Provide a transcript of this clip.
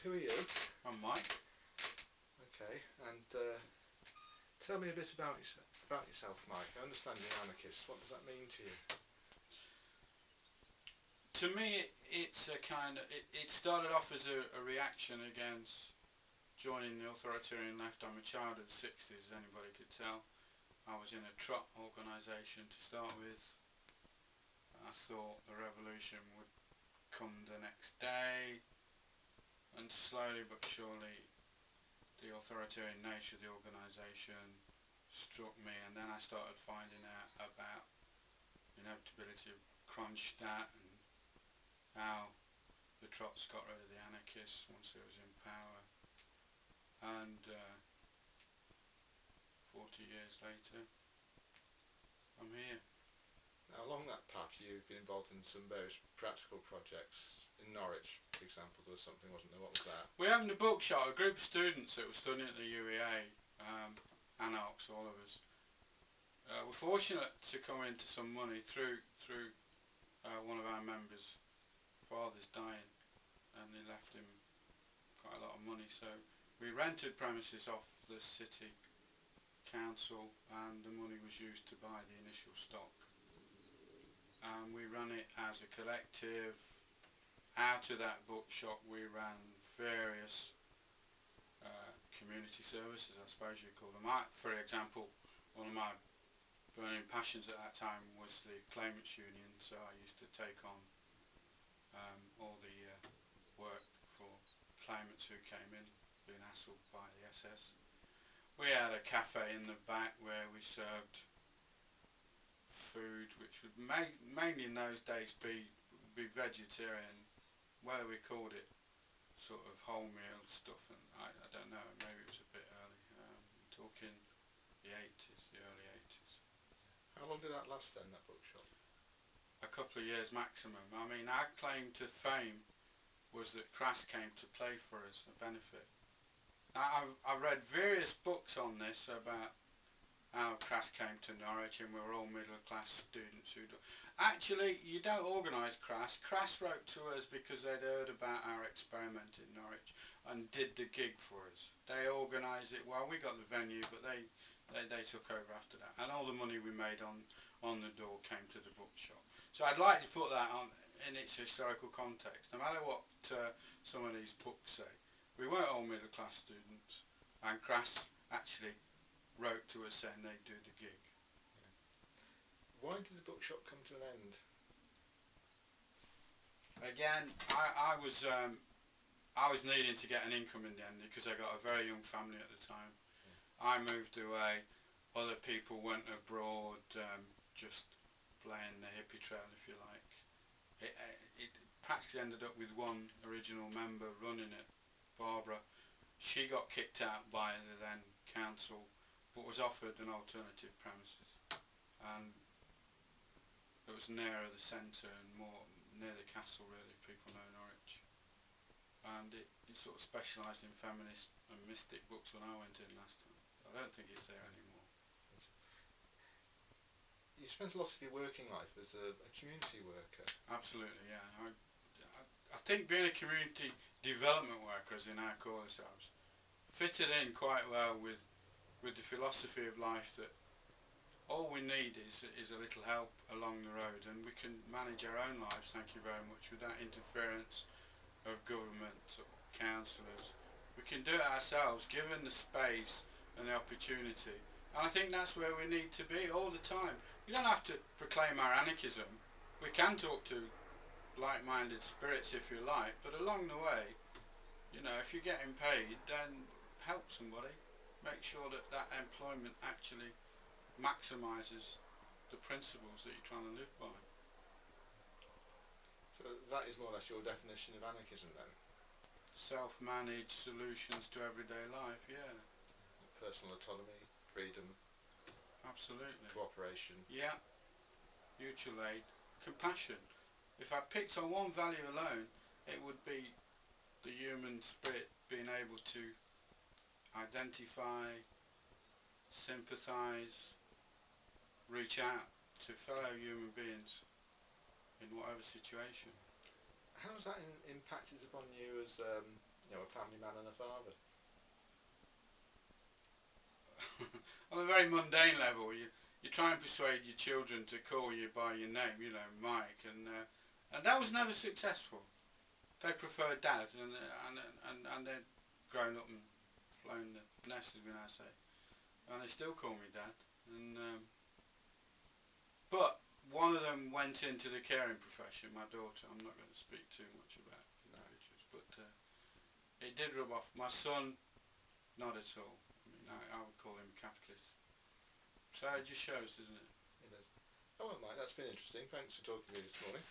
Who are you? I'm Mike. Okay, and tell me a bit about yourself, Mike. I understand you're an anarchist. What does that mean to you? To me, it's a kind of. It started off as a reaction against joining the authoritarian left. I'm a child of the 60s, as anybody could tell. I was in a trot organisation to start with. I thought the revolution would come the next day, and slowly but surely the authoritarian nature of the organisation struck me, and then I started finding out about the inevitability of Kronstadt and how the Trots got rid of the anarchists once they was in power, and 40 years later I'm here. Now, along that path, you've been involved in some various practical projects. In Norwich, for example, there was something, wasn't there? What was that? We owned a bookshop, a group of students that were studying at the UEA, anarchs, all of us. We're fortunate to come into some money through one of our members' father's dying, and they left him quite a lot of money, so we rented premises off the city council, and the money was used to buy the initial stock. We ran it as a collective. Out of that bookshop we ran various community services, I suppose you'd call them. For example, one of my burning passions at that time was the Claimants Union, so I used to take on all the work for claimants who came in being hassled by the SS. We had a cafe in the back where we served food, which would mainly in those days be vegetarian, whether we called it sort of wholemeal stuff, and I don't know, maybe it was a bit early, talking the early 80s. How long did that last then, that bookshop? A couple of years maximum. I mean, our claim to fame was that Crass came to play for us, a benefit. Now, I've read various books on this about how Crass came to Norwich, and we were all middle class students who actually, you don't organise Crass. Crass wrote to us because they'd heard about our experiment in Norwich and did the gig for us. They organised it. Well, we got the venue, but they took over after that, and all the money we made on the door came to the bookshop. So I'd like to put that on in its historical context. No matter what some of these books say, we weren't all middle class students, and Crass actually wrote to us saying they'd do the gig. Why did the bookshop come to an end? Again, I was needing to get an income in the end because I got a very young family at the time. I moved away, other people went abroad, just playing the hippie trail, if you like. It practically ended up with one original member running it, Barbara. She got kicked out by the then council, but was offered an alternative premises, and it was nearer the centre and more near the castle, really, if people know Norwich, and it sort of specialised in feminist and mystic books when I went in last time. I don't think it's there anymore. You spent a lot of your working life as a community worker. Absolutely, yeah. I think being a community development worker, as we now call ourselves, fitted in quite well with the philosophy of life that all we need is a little help along the road, and we can manage our own lives, thank you very much, without interference of government or councillors. We can do it ourselves, given the space and the opportunity, and I think that's where we need to be all the time. We don't have to proclaim our anarchism. We can talk to like-minded spirits if you like, but along the way, you know, if you're getting paid, then help somebody. Make sure that employment actually maximises the principles that you're trying to live by. So that is more or less your definition of anarchism then? Self-managed solutions to everyday life, yeah. Personal autonomy, freedom. Absolutely. Cooperation. Yeah. Mutual aid. Compassion. If I picked on one value alone, it would be the human spirit being able to identify, sympathise, reach out to fellow human beings in whatever situation. How has that impacted upon you as a family man and a father? On a very mundane level, you try and persuade your children to call you by your name, Mike, and that was never successful. They preferred Dad, and they'd grown up and flown the nest, as we now say, and they still call me Dad. But one of them went into the caring profession, my daughter. I'm not going to speak too much about individuals, but it did rub off. My son, not at all. I would call him a capitalist. So it just shows, doesn't it? Oh well, Mike, that's been interesting. Thanks for talking to me this morning.